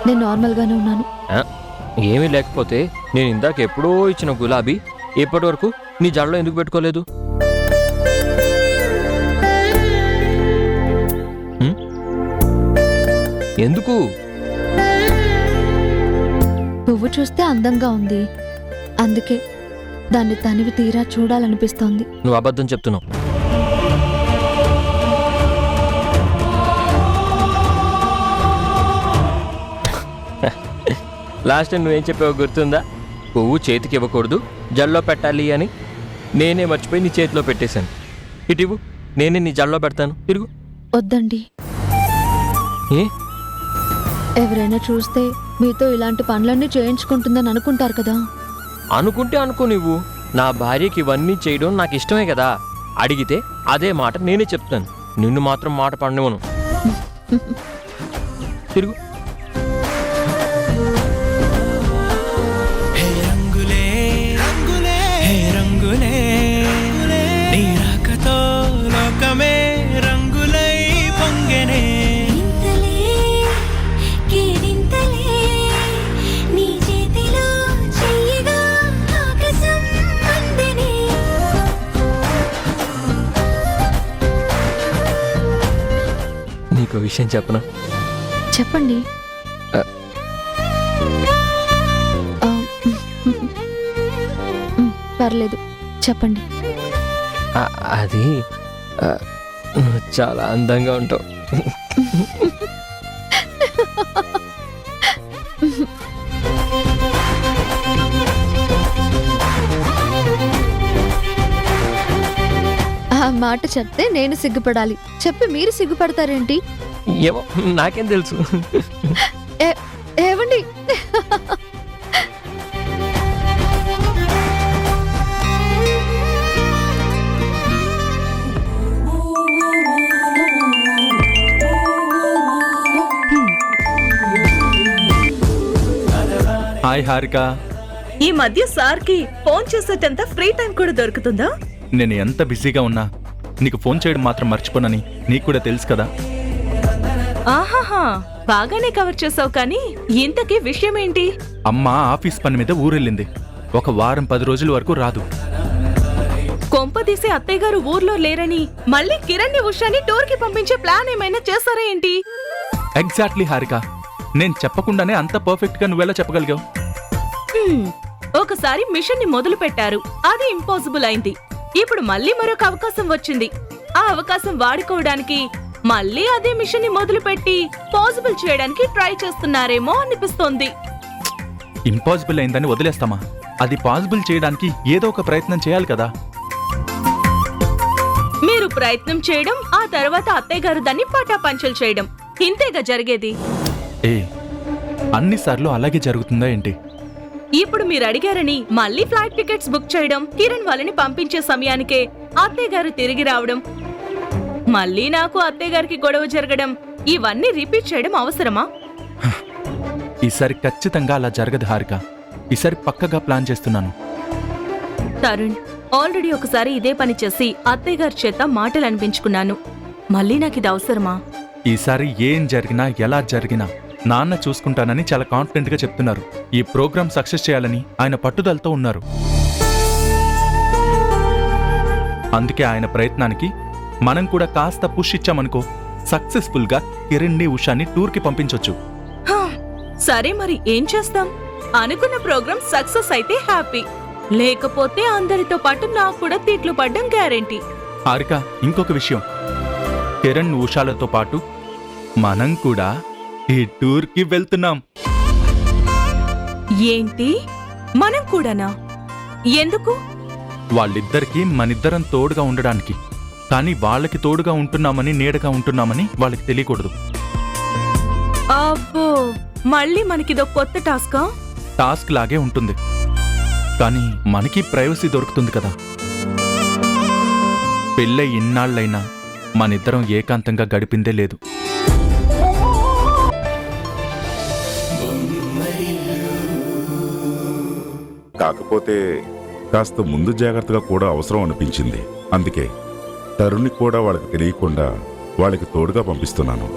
నేను నార్మల్గానే ఉన్నాను. ఆ, ఏమీ లేకపోతే నేను ఇందాక ఎప్పుడో ఇచ్చిన గులాబీ ఇప్పటి వరకు నీ జడలో ఎందుకు పెట్టుకోలేదు? ఎందుకు? పువ్వు చూస్తే అందంగా ఉంది, అందుకే దాన్ని తనివి తీరా చూడాలనిపిస్తోంది. నువ్వు అబద్ధం చెప్తున్నావు. లాస్ట్ టైం నువ్వేం చెప్పావో గుర్తుందా? పువ్వు చేతికి ఇవ్వకూడదు, జల్లో పెట్టాలి అని. నేనే మర్చిపోయి నీ చేతిలో పెట్టేశాను. ఇటివ్వు, నేనే నీ జల్లో పెడతాను. తిరుగు. వద్దండి. ఏ? ఎవరైనా చూస్తే మీతో ఇలాంటి పనులన్నీ చేయించుకుంటుందని అనుకుంటారు కదా. అనుకుంటే అనుకో, నువ్వు నా భార్యకి ఇవన్నీ చేయడం నాకు ఇష్టమే కదా. అడిగితే అదే మాట నేనే చెప్తాను. నిన్ను మాత్రం మాట పడనివ్వను. తిరుగు. నీకు విషయం చెప్పనా? చెప్పండి. పర్లేదు, చెప్పండి. అది నువ్వు చాలా అందంగా ఉంటావు. ఆ మాట చెప్తే నేను సిగ్గుపడాలి, చెప్పి మీరు సిగ్గుపడతారేంటి? ఏమో, నాకేం తెలుసు. ఏవండి, హాయ్ హారిక. ఈ మధ్య సార్కి ఫోన్ చేసేటంత ఫ్రీ టైం కూడా దొరుకుతుందా? నేను ఎంత బిజీగా ఉన్నా నీకు ఫోన్ చేయడం మాత్రం మర్చిపోనని నీకు కూడా తెలుసు కదా. ఆహాహా, బాగానే కవర్ చేసావు. కానీ ఇంతకీ విషయం ఏంటి? అమ్మ ఆఫీస్ పని మీద ఊరెళ్ళింది. ఒక వారం 10 రోజుల వరకు రాదు. కొంపదీసి అత్తయ్య గారు ఊర్లో లేరని మళ్ళీ కిరణ్ ని ఉషాని టూర్ కి పంపించే ప్లాన్ ఏమైనా చేస్తారా ఏంటి? ఎగ్జాక్ట్లీ హారిక, నేను చెప్పకుండానే అంత పర్ఫెక్ట్ గా నువ్వెలా చెప్పగలిగావు? ఒకసారి మిషన్ ని మొదలు పెట్టారు, అది ఇంపాసిబుల్ అయింది. ఇప్పుడు మళ్ళీ మరొక అవకాశం వచ్చింది. ఆ అవకాశం వాడుకోవడానికి మళ్ళీ అదే మిషన్ ని మొదలు పెట్టి పాసిబుల్ చేయడానికి ట్రై చేస్తున్నారేమో అనిపిస్తోంది. ఇంపాసిబుల్ అయిందని వదిలేస్తామా? అది పాసిబుల్ చేయడానికి ఏదో ఒక ప్రయత్నం చేయాలి కదా. మీరు ప్రయత్నం చేయడం, ఆ తర్వాత అత్తయ్య గారు దాన్ని పటాపంచలు చేయడం, ఇంతేగా జరిగేది. అన్నిసార్లు అలాగే జరుగుతుందా ఏంటి? ఇప్పుడు మీరు అడిగారని మళ్ళీ ఫ్లైట్ టికెట్స్ బుక్ చేయడం, కిరణ్ వాళ్ళని పంపించే సమయానికే అత్తయ్య గారు తిరిగి రావడం, మళ్ళీ నాకు అత్తయ్య గారికి గొడవ జరగడం, ఇవన్నీ రిపీట్ చేయడం అవసరమా? ఈసారి ఖచ్చితంగా అలా జరగదు హారిక. ఈసారి పక్కగా ప్లాన్ చేస్తున్నాను. తరుణ్, ఆల్రెడీ ఒకసారి ఇదే పని చేసి అత్తయ్య గారి చేత మాటలు అనిపించుకున్నాను. మళ్ళీ నాకు ఇది అవసరమా? ఈసారి ఏం జరిగినా ఎలా జరిగినా నాన్న చూసుకుంటానని చాలా కాన్ఫిడెంట్ గా చెప్తున్నారు. ఈ ప్రోగ్రాం సక్సెస్ చేయాలని ఆయన పట్టుదలతో ఉన్నారు. అందుకే ఆయన ప్రయత్నానికి మనం కూడా కాస్త పుష్ ఇచ్చామనుకో, సక్సెస్ఫుల్ గా కిరణ్ ని ఉషాని టూర్ కి పంపించొచ్చు. సరే, మరి ఏం చేస్తాం? అనుకున్న ప్రోగ్రాం సక్సెస్ అయితే హ్యాపీ, లేకపోతే అందరితో పాటు నాకు కూడా తిట్లు పడ్డం గ్యారెంటీ. హారిక, ఇంకొక విషయం, కిరణ్ ఉషాలతో పాటు మనం కూడా ఈ టూర్ కి వెళ్తున్నాం. ఏంటి, మనం కూడానా? ఎందుకు? వాళ్ళిద్దరికి మనిద్దరం తోడుగా ఉండడానికి. కానీ వాళ్ళకి తోడుగా ఉంటున్నామని, నీడగా ఉంటున్నామని వాళ్ళకి తెలియకూడదు. అబ్బో, మళ్ళీ మనకిదో కొత్త టాస్కా? టాస్క్ లాగే ఉంటుంది, కానీ మనకి ప్రైవసీ దొరుకుతుంది కదా. పెళ్ళై ఇన్నాళ్ళైనా మనిద్దరం ఏకాంతంగా గడిపిందే లేదు. కాకపోతే కాస్త ముందు జాగ్రత్తగా కూడా అవసరం అనిపించింది. అందుకే తరుణ్ని కూడా వాళ్ళకి తెలియకుండా వాళ్ళకి తోడుగా పంపిస్తున్నాను.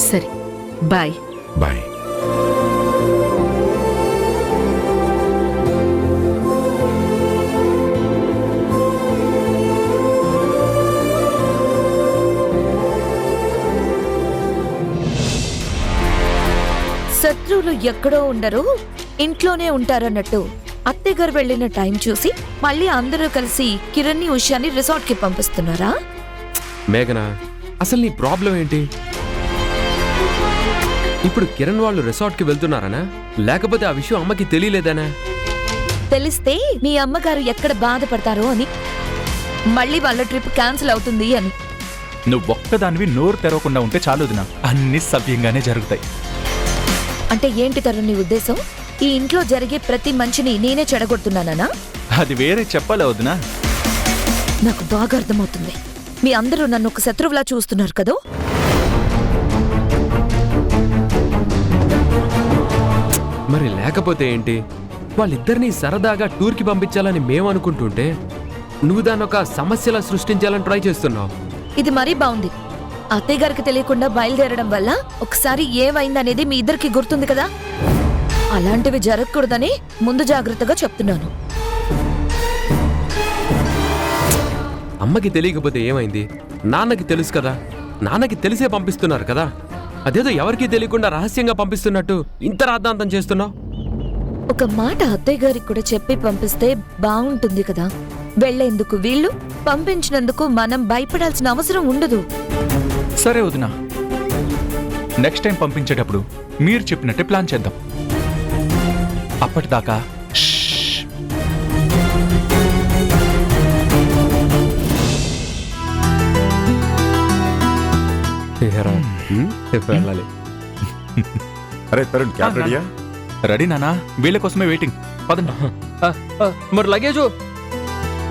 సరే, బాయ్. బాయ్. శత్రువులు ఎక్కడో ఉండరు, ఇంట్లోనే ఉంటారన్నట్టు అత్తయ్య గారు వెళ్ళిన టైం చూసి మళ్ళీ అందరూ కలిసి కిరణ్ని ఉషాని రిసార్ట్ కి పంపిస్తున్నారా? మేఘనా, అసలు నీ ప్రాబ్లం ఏంటి? ఇప్పుడు కిరణ్ వాళ్ళు రిసార్ట్కి వెళ్తున్నారనా, లేకపోతే ఆ విషయం అమ్మకి తెలియలేదనా? తెలిస్తే మీ అమ్మగారు ఎక్కడ బాధపడతారో అని, మళ్ళీ వాళ్ళ ట్రిప్ క్యాన్సిల్ అవుతుంది అని. నువ్వు ఒక్కదానివి నోరు తెరవకుండా ఉంటే చాలు వదినా, అన్ని సవ్యంగానే జరుగుతాయి. అంటే ఏంటి తరుణ్ నీ ఉద్దేశం? ఈ ఇంట్లో జరిగే ప్రతి మంచిని నేనే చెడగొడుతున్నానా? అది వేరే చెప్పాలి వదినా. నాకు బాగా అర్థమవుతుంది. మీ అందరూ నన్ను ఒక శత్రువులా చూస్తున్నారు కదా. మరి లేకపోతే ఏంటి? వాళ్ళిద్దరినీ సరదాగా టూర్కి పంపించాలని మేము అనుకుంటుంటే నువ్వు దాన్ని ఒక సమస్యలా సృష్టించాలని ట్రై చేస్తున్నావు. ఇది మరీ బాగుంది. అత్తయ్య గారికి తెలియకుండా బయలుదేరడం వల్ల ఒకసారి ఏమైందనేది మీ ఇద్దరికి గుర్తుంది కదా. అలాంటివి జరగకూడదని ముందు జాగ్రత్తగా చెప్తున్నాను. అమ్మకి తెలియకపోతే ఏమైంది? నాన్నకి తెలుసు కదా. నాన్నకి తెలిసే పంపిస్తున్నారు కదా. అదేదో ఎవరికీ తెలియకుండా రహస్యంగా పంపిస్తున్నట్టు ఇంత రాద్ధాంతం చేస్తున్నావు. ఒక మాట అత్తయ్య గారికి కూడా చెప్పి పంపిస్తే బాగుంటుంది కదా. వెళ్లేందుకు వీళ్ళు, పంపించినందుకు మనం భయపడాల్సిన అవసరం ఉండదు. సరే వదినా, నెక్స్ట్ టైం పంపించేటప్పుడు మీరు చెప్పినట్టే ప్లాన్ చేద్దాం. అప్పటిదాకా వెళ్ళాలి. అరే తరుణ్, క్యాబ్ రెడీయా? రెడీ నానా, వీళ్ళ కోసమే వెయిటింగ్. పదండి. మరి లగేజు?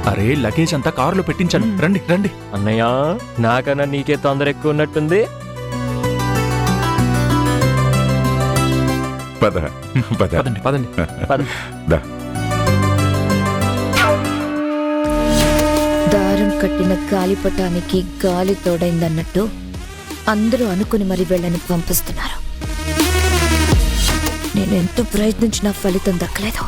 అరే లగేజ్ అంతా కారులో పెట్టించాను, రండి రండి. అన్నయ్య, నాకన్నా నీకే తొందర ఎక్కువ ఉన్నట్టుంది. పద పద. పదండి పదండి. దా. దారం కట్టిన గాలిపటానికి గాలి తోడైందన్నట్టు అందరూ అనుకుని మరి వెళ్ళని పంపిస్తున్నారు. నేను ఎంతో ప్రయత్నించినా ఫలితం దక్కలేదు.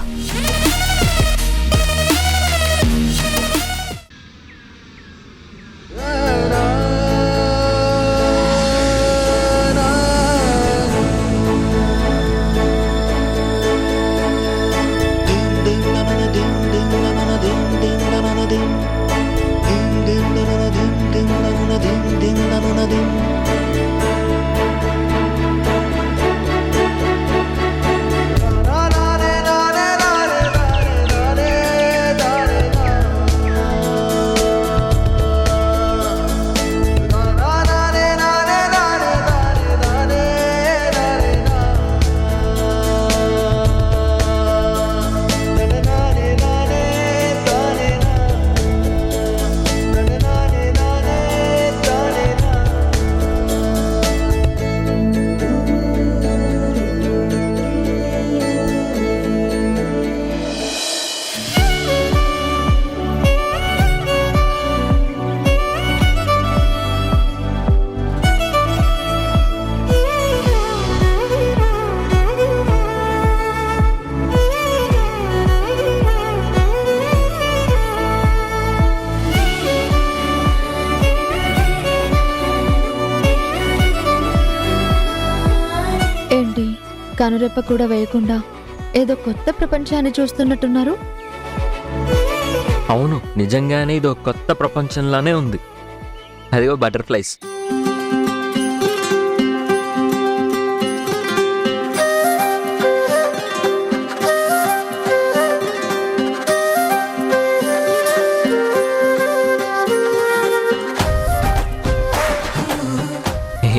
కనురెప్ప కూడా వేయకుండా ఏదో కొత్త ప్రపంచాన్ని చూస్తున్నట్టున్నారు. అవును, నిజంగానే ఇది ఒక కొత్త ప్రపంచంలానే ఉంది. అదిగో బటర్ఫ్లైస్.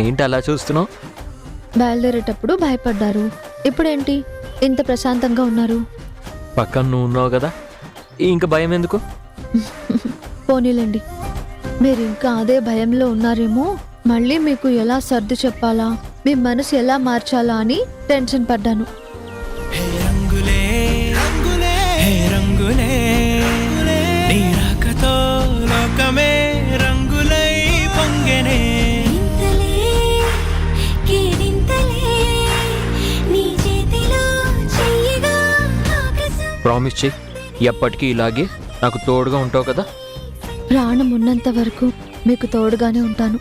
ఏంటి అలా చూస్తున్నావు? బయలుదేరేటప్పుడు భయపడ్డారు, ఇప్పుడేంటి ఇంత ప్రశాంతంగా ఉన్నారు? పక్కన నువ్వు ఉన్నావు కదా, ఇంక భయం ఎందుకు? పోనీలేండి, మీరు ఇంకా అదే భయంలో ఉన్నారేమో. మళ్ళీ మీకు ఎలా సర్ది చెప్పాలా, మీ మనసు ఎలా మార్చాలా అని టెన్షన్ పడ్డాను. ప్రామిస్ చెయ్యి, ఎప్పటికీ ఇలాగే నాకు తోడుగా ఉంటావు కదా. ప్రాణం ఉన్నంత వరకు మీకు తోడుగానే ఉంటాను.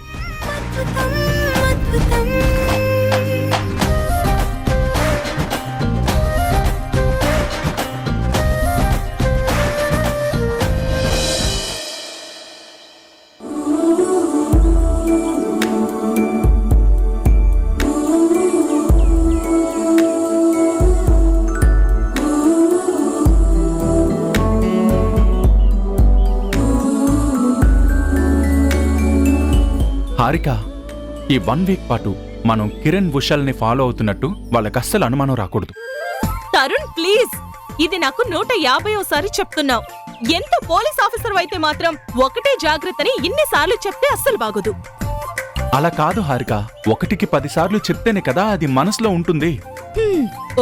హారిక, ఈ 1 వీక్ పాటు మనం కిరణ్ ఉషల్ని ఫాలో అవుతున్నట్టు వాళ్ళకి అస్సలు అనుమానం రాకూడదు. తరుణ్ ప్లీజ్, ఇది నాకు 150సారి చెప్తున్నావు. ఎంత పోలీస్ ఆఫీసర్ అయితే మాత్రం ఒకటే జాగ్రత్తని ఇన్నిసార్లు చెప్తే అస్సలు బాగోదు. అలా కాదు హారిక, 1కి 10 సార్లు చెప్తేనే కదా అది మనసులో ఉంటుంది.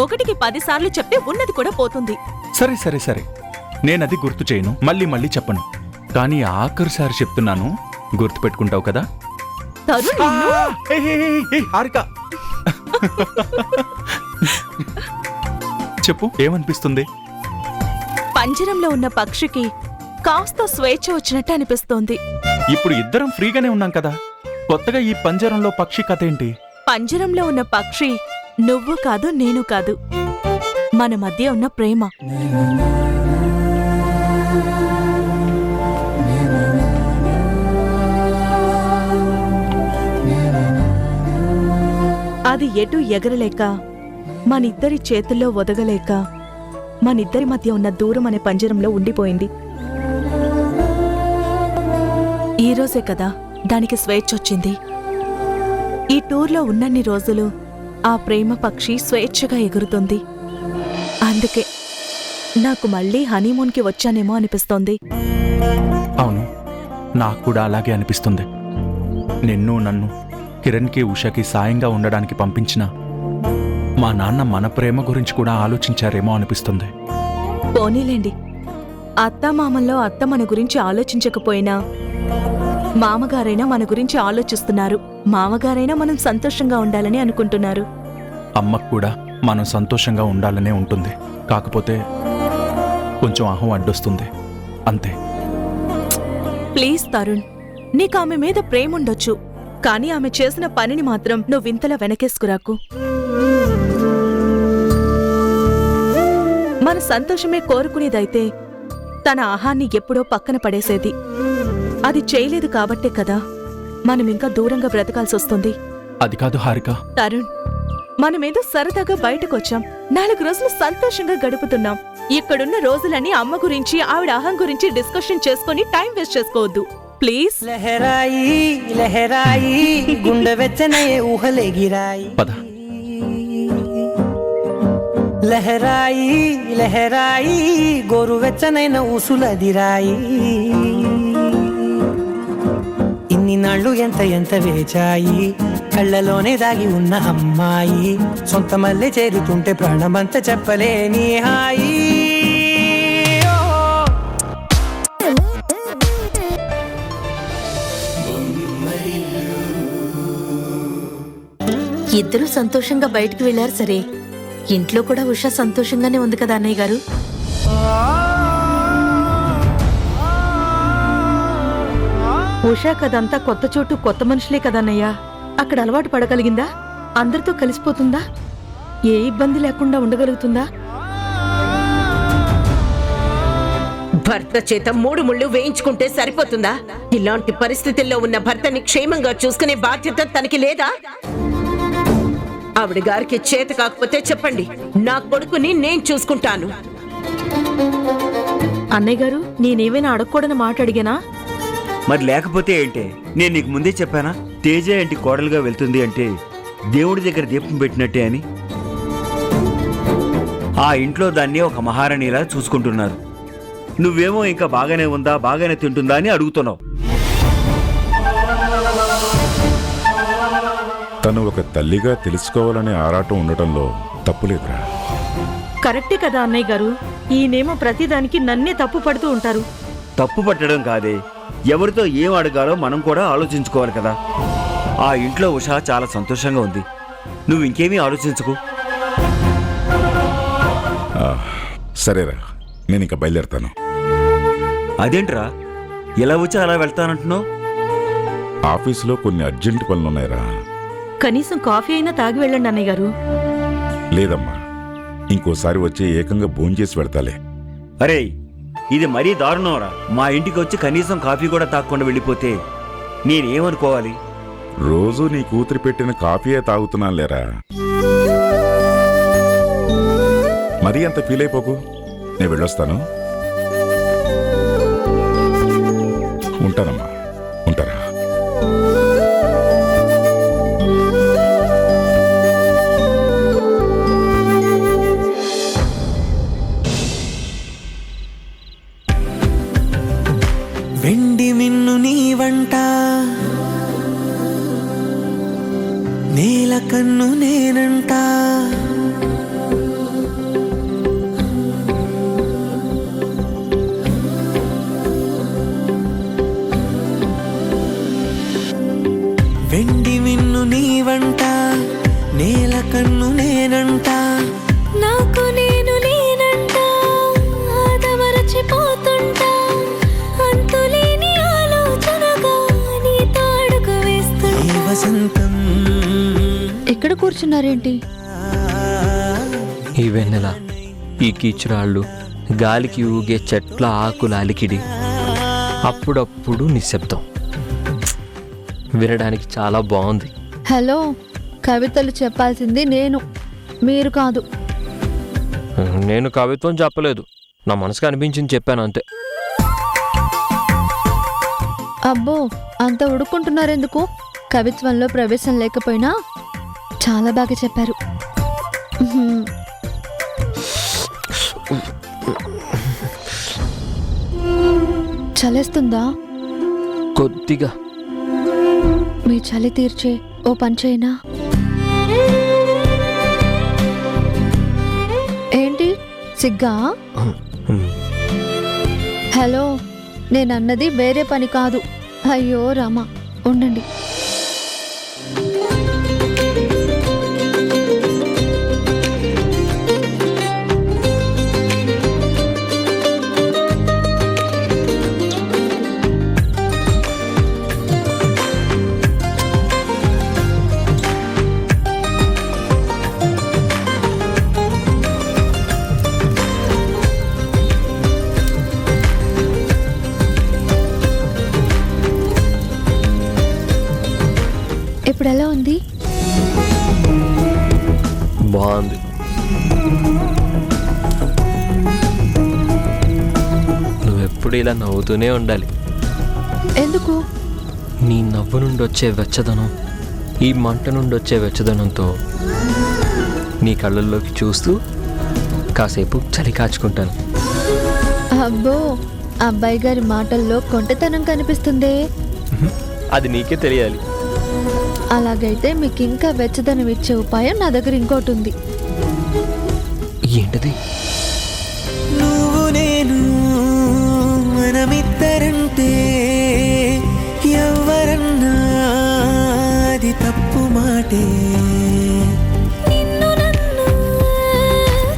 1కి 10 సార్లు చెప్తే ఉన్నది కూడా పోతుంది. సరే సరే సరే, నేనది గుర్తు చేయను, మళ్ళీ మళ్ళీ చెప్పను. కానీ ఆఖరిసారి చెప్తున్నాను, గుర్తు పెట్టుకుంటావు కదా? తరుణ్ హారిక చెప్పు, ఏమనిపిస్తుంది? పంజరంలో ఉన్న పక్షికి కాస్త స్వేచ్ఛ వచ్చినట్టు అనిపిస్తోంది. ఇప్పుడు ఇద్దరం ఫ్రీగానే ఉన్నాం కదా, కొత్తగా ఈ పంజరంలో పక్షి కథ ఏంటి? పంజరంలో ఉన్న పక్షి నువ్వు కాదు, నేను కాదు, మన మధ్య ఉన్న ప్రేమ. అది ఎటు ఎగరలేక, మనిద్దరి చేతుల్లో ఒదగలేక, మనిద్దరి మధ్య ఉన్న దూరం అనే పంజరంలో ఉండిపోయింది. ఈరోజే కదా దానికి స్వేచ్ఛొచ్చింది. ఈ టూర్లో ఉన్నన్ని రోజులు ఆ ప్రేమ పక్షి స్వేచ్ఛగా ఎగురుతుంది. అందుకే నాకు మళ్ళీ హనీమూన్కి వచ్చానేమో అనిపిస్తోంది. అవును, నాకు కూడా అలాగే అనిపిస్తుంది. నన్ను కిరణ్కి ఉషకి సాయంగా ఉండడానికి పంపించిన మా నాన్న మన ప్రేమ గురించి కూడా ఆలోచించారేమో అనిపిస్తుంది. పోనీలేండి, అత్తామామల్లో అత్త మన గురించి ఆలోచించకపోయినా మామగారైనా మన గురించి ఆలోచిస్తున్నారు. మామగారైనా మనం సంతోషంగా ఉండాలని అనుకుంటున్నారు. అమ్మకు కూడా మనం సంతోషంగా ఉండాలనే ఉంటుంది. కాకపోతే కొంచెం అహం అడ్డొస్తుంది, అంతే. ప్లీజ్ తరుణ్, నీకు ఆమె మీద ప్రేముండొచ్చు, కానీ ఆమె చేసిన పనిని మాత్రం నువ్వింతలా వెనకేసుకురాకు. మన సంతోషమే కోరుకునేదైతే తన ఆహాన్ని ఎప్పుడో పక్కన పడేసేది. అది చేయలేదు కాబట్టే కదా మనమింకా దూరంగా బ్రతకాల్సొస్తుంది. అది కాదు హారిక. తరుణ్, మనమేదో సరదాగా బయటకొచ్చాం, 4 రోజులు సంతోషంగా గడుపుతున్నాం. ఇక్కడున్న రోజులన్నీ అమ్మ గురించి, ఆవిడ అహం గురించి డిస్కషన్ చేసుకుని టైం వేస్ట్ చేసుకోవద్దు ప్లీజ్. లహరాయి లహరాయి గుండె వెచ్చనే ఊహలెగిరాయి. పద. లహరాయి లహరాయి గోరు వెచ్చనైన ఊసులదిరాయి. ఇన్ని నాళ్ళు ఎంత ఎంత వేచాయి, కళ్ళలోనే దాగి ఉన్న అమ్మాయి. సొంత మల్లె చేరుతుంటే ప్రాణమంతా చెప్పలేని హాయి. ఇద్దరూ సంతోషంగా బయటికి వెళ్లారు సరే, ఇంట్లో కూడా ఉష సంతోషంగానే ఉంది కదా అన్నయ్య గారు? ఉషా కదంతా కొత్త చోటు, కొత్త మనుషులే కదన్నయ్యా. అక్కడ అలవాటు పడగలిగిందా? అందరితో కలిసిపోతుందా? ఏ ఇబ్బంది లేకుండా ఉండగలుగుతుందా? భర్త చేత 3 ముళ్ళు వేయించుకుంటే సరిపోతుందా? ఇలాంటి పరిస్థితుల్లో ఉన్న భర్తని క్షేమంగా చూసుకునే బాధ్యత తనకి లేదా? ఆవిడ గారికి చేత కాకపోతే చెప్పండి, నా కొడుకుని నేను చూసుకుంటాను. అన్నయ్య గారు, నేనేమైనా అడగకూడని మాట అడిగానా? మరి లేకపోతే ఏంటే? నేను నీకు ముందే చెప్పానా, తేజ ఇంటి కోడలుగా వెళ్తుంది అంటే దేవుడి దగ్గర దీపం పెట్టినట్టే అని. ఆ ఇంట్లో దాన్ని ఒక మహారాణిలా చూసుకుంటున్నారు. నువ్వేమో ఇంకా బాగానే ఉందా, బాగానే తింటుందా అని అడుగుతున్నావు. తను ఒక తల్లిగా తెలుసుకోవాలనే ఆరాటం ఉండటంలో తప్పులేదురా. కరెక్టే కదా అన్నయ్య గారు, ఈయనేమో ప్రతిదానికి నన్నే తప్పు పడుతూ ఉంటారు. తప్పు పట్టడం కాదే, ఎవరితో ఏం అడగాలో మనం కూడా ఆలోచించుకోవాలి కదా. ఆ ఇంట్లో ఉషా చాలా సంతోషంగా ఉంది, నువ్వు ఇంకేమీ ఆలోచించుకో. సరేరా, నేను ఇంకా బయలుదేరుతాను. అదేంట్రా ఎలా వచ్చి అలా వెళ్తానంటున్నావు? ఆఫీసులో కొన్ని అర్జెంట్ పనులున్నాయిరా. కనీసం కాఫీ అయినా తాగి వెళ్ళండి అన్నయ్య గారు. లేదమ్మా, ఇంకోసారి వచ్చి ఏకంగా భోంచేసి వెళ్తాలే. అరే ఇది మరీ దారుణంరా. మా ఇంటికి వచ్చి కనీసం కాఫీ కూడా తాగకుండా వెళ్ళిపోతే నేనేమనుకోవాలి? రోజు నీ కూతురు పెట్టిన కాఫీయే తాగుతున్నాను లేరా. మరీ అంత ఫీల్ అయిపోకు. నేను వెళ్ళొస్తాను. ఉంటానమ్మా, ఉంటారా. వెండి మిన్ను నీ వంట, నేల కన్ను నేనంట. వెండి మిన్ను నీ వంట, నేల కన్ను నేనంట. నాకు నేను నేనంట, ఆదమరచిపోతుంటా. అంతులేని ఆలోచనగా నీ తాడుకు వేస్తుంటా. వసంతం ఎక్కడ కూర్చున్నారేంటి? ఈ వెన్నెల, ఈ కీచురాళ్ళు, గాలికి ఊగే చెట్ల ఆకుల అలికిడి, అప్పుడప్పుడు నిశ్శబ్దం వినడానికి చాలా బాగుంది. హలో, కవితలు చెప్పాల్సింది నేను, మీరు కాదు. నేను కవిత్వం చెప్పలేదు, నా మనసుకు అనిపించింది చెప్పాను అంతే. అబ్బో, అంత ఉడుక్కుంటున్నారెందుకు? కవిత్వంలో ప్రవేశం లేకపోయినా చాలా బాగా చెప్పారు. చలేస్తుందా? కొద్దిగా. మీ చలి తీర్చే ఓ పని చేయనా? ఏంటి సిగ్గా? హలో, నేనన్నది వేరే పని కాదు. అయ్యో రామా, ఉండండి. ఇప్పుడు ఎలా ఉంది? బాగుంది. నువ్వెప్పుడు ఇలా నవ్వుతూనే ఉండాలి. ఎందుకు? నీ నవ్వు నుండి వచ్చే వెచ్చదనం, ఈ మంట నుండి వచ్చే వెచ్చదనంతో నీ కళ్ళల్లోకి చూస్తూ కాసేపు చలి కాచుకుంటాను. అబ్బో, అబ్బాయి గారి మాటల్లో కొంటెతనం కనిపిస్తుందే. అది నీకే తెలియాలి. అలాగైతే మీకు ఇంకా వెచ్చదనం ఇచ్చే ఉపాయం నా దగ్గర ఇంకోటి ఉంది. ఏంటది? నువ్వు నేను మనమిద్దరంటే ఎవరన్నా అది తప్పు మాటే. నిన్ను నన్ను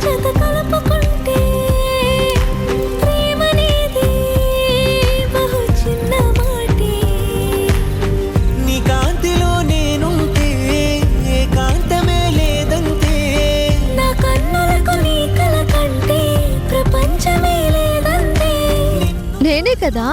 జత కలుపుకుంటే ప్రేమనేది బహు చిన్న మాటే. నీ కాంతిలో నేనుంటే ఏకాంతమే లేదంటే. నా కన్నులకు నీ కల కంటే ప్రపంచమే లేదంటే. నేనే కదా.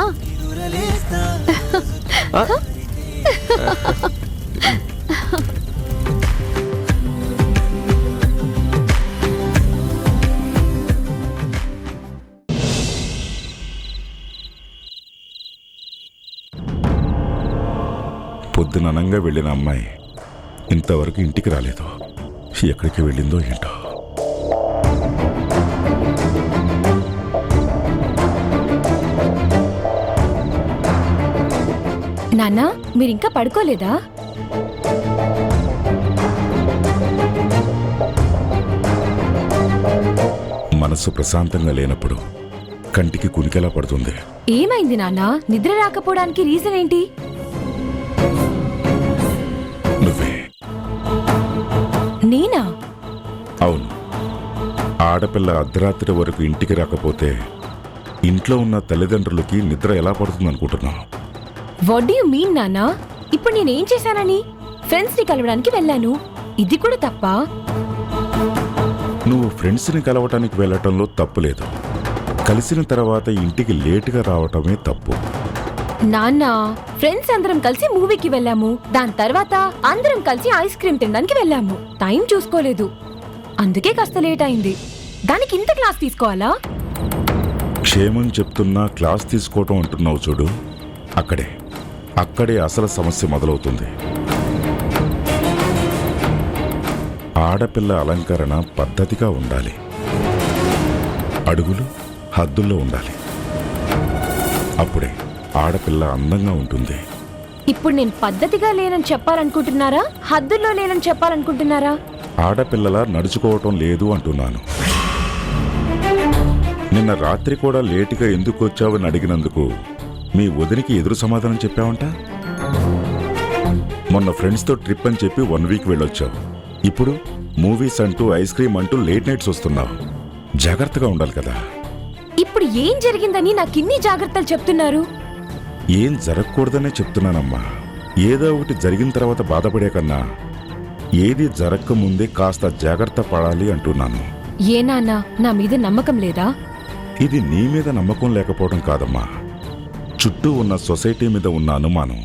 పొద్దుననంగా వెళ్ళిన అమ్మాయి ఇంతవరకు ఇంటికి రాలేదు. ఎక్కడికి వెళ్ళిందో ఏంటో. నాన్న, మీరింకా పడుకోలేదా? మనసు ప్రశాంతంగా లేనప్పుడు కంటికి కునికెలా పడుతుంది. ఏమైంది నాన్న? నిద్ర రాకపోవడానికి రీజన్ ఏంటి? నువ్వే. నేనా? అవును, ఆడపిల్ల అర్ధరాత్రి వరకు ఇంటికి రాకపోతే ఇంట్లో ఉన్న తల్లిదండ్రులకి నిద్ర ఎలా పడుతుందనుకుంటున్నావు? వాట్ డు యు మీన్ నాన్నా? ఇప్పుడు నేనేం చేశానని? ఫ్రెండ్స్ ని కలవడానికి వెళ్ళాను, ఇది కూడా తప్పా? నువ్వు ఫ్రెండ్స్ని కలవటానికి వెళ్ళటంలో తప్పు లేదు. కలిసిన తర్వాత ఇంటికి లేటుగా రావటమే తప్పు. నాన్న, ఫ్రెండ్స్ అందరం కలిసి మూవీకి వెళ్ళాము, దాని తర్వాత అందరం కలిసి ఐస్ క్రీమ్ తినడానికి వెళ్ళాము. టైం చూసుకోలేదు, అందుకే కాస్త లేట్ అయింది. దానికి ఇంత క్లాస్ తీసుకోవాలా? క్షేమం చెప్తున్నా క్లాస్ తీసుకోవటం అంటున్నావు చూడు, అక్కడే అసలు సమస్య మొదలవుతుంది. ఆడపిల్ల అలంకరణ పద్ధతిగా ఉండాలి, అడుగులు హద్దుల్లో ఉండాలి. అప్పుడే ఆడపిల్ల అందంగా ఉంటుంది. ఇప్పుడు నేను పద్ధతిగా లేనని చెప్పాలనుకుంటున్నారా, హద్దుల్లో లేనని చెప్పాలనుకుంటున్నారా? ఆడపిల్లలా నడుచుకోవటం లేదు అంటున్నాను. నిన్న రాత్రి కూడా లేటుగా ఎందుకు వచ్చావని అడిగినందుకు మీ వదినికి ఎదురు సమాధానం చెప్పావంట. మొన్న ఫ్రెండ్స్తో ట్రిప్ అని చెప్పి 1 వీక్ వెళ్ళొచ్చావు. ఇప్పుడు మూవీస్ అంటూ ఐస్ క్రీమ్ అంటూ లేట్ నైట్స్ వస్తున్నావు. జాగ్రత్తగా ఉండాలి కదా. ఇప్పుడు ఏం జరిగిందని నాకు ఇన్ని జాగ్రత్తలు చెప్తున్నారు? ఏం జరగకూడదనే చెప్తున్నానమ్మా. ఏదో ఒకటి జరిగిన తర్వాత బాధపడే కన్నా ఏది జరగక ముందే కాస్త జాగ్రత్త పడాలి అంటున్నాను. ఏ నాన్నా, నా మీద నమ్మకం లేదా? ఇది నీ మీద నమ్మకం లేకపోవడం కాదమ్మా, చుట్టూ ఉన్న సొసైటీ మీద ఉన్న అనుమానం.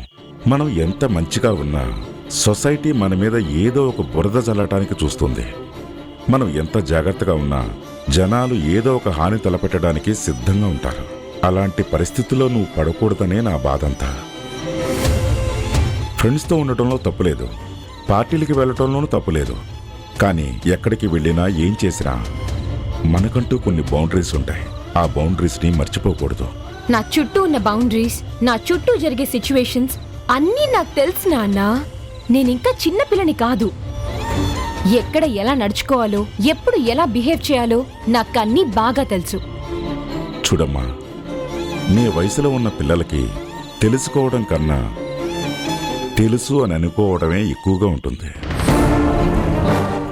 మనం ఎంత మంచిగా ఉన్నా సొసైటీ మన మీద ఏదో ఒక బురద చల్లటానికి చూస్తుంది. మనం ఎంత జాగ్రత్తగా ఉన్నా జనాలు ఏదో ఒక హాని తలపెట్టడానికి సిద్ధంగా ఉంటారు. అలాంటి పరిస్థితుల్లో నువ్వు పడకూడదనే నా బాధంతా. ఫ్రెండ్స్తో ఉండటంలో తప్పులేదు, పార్టీలకి వెళ్ళటంలోనూ తప్పులేదు. కానీ ఎక్కడికి వెళ్ళినా ఏం చేసినా మనకంటూ కొన్ని బౌండరీస్ ఉంటాయి. ఆ బౌండరీస్ని మర్చిపోకూడదు. నా చుట్టూ ఉన్న బౌండరీస్, నా చుట్టూ జరిగే సిచ్యువేషన్స్ అన్నీ నాకు తెలుసు నాన్న. నేనింకా చిన్నపిల్లని కాదు. ఎక్కడ ఎలా నడుచుకోవాలో, ఎప్పుడు ఎలా బిహేవ్ చేయాలో నాకన్నీ బాగా తెలుసు. చూడమ్మా, నీ వయసులో ఉన్న పిల్లలకి తెలుసుకోవడం కన్నా తెలుసు అని అనుకోవడమే ఎక్కువగా ఉంటుంది.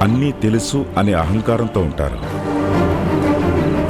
అన్నీ తెలుసు అనే అహంకారంతో ఉంటారు.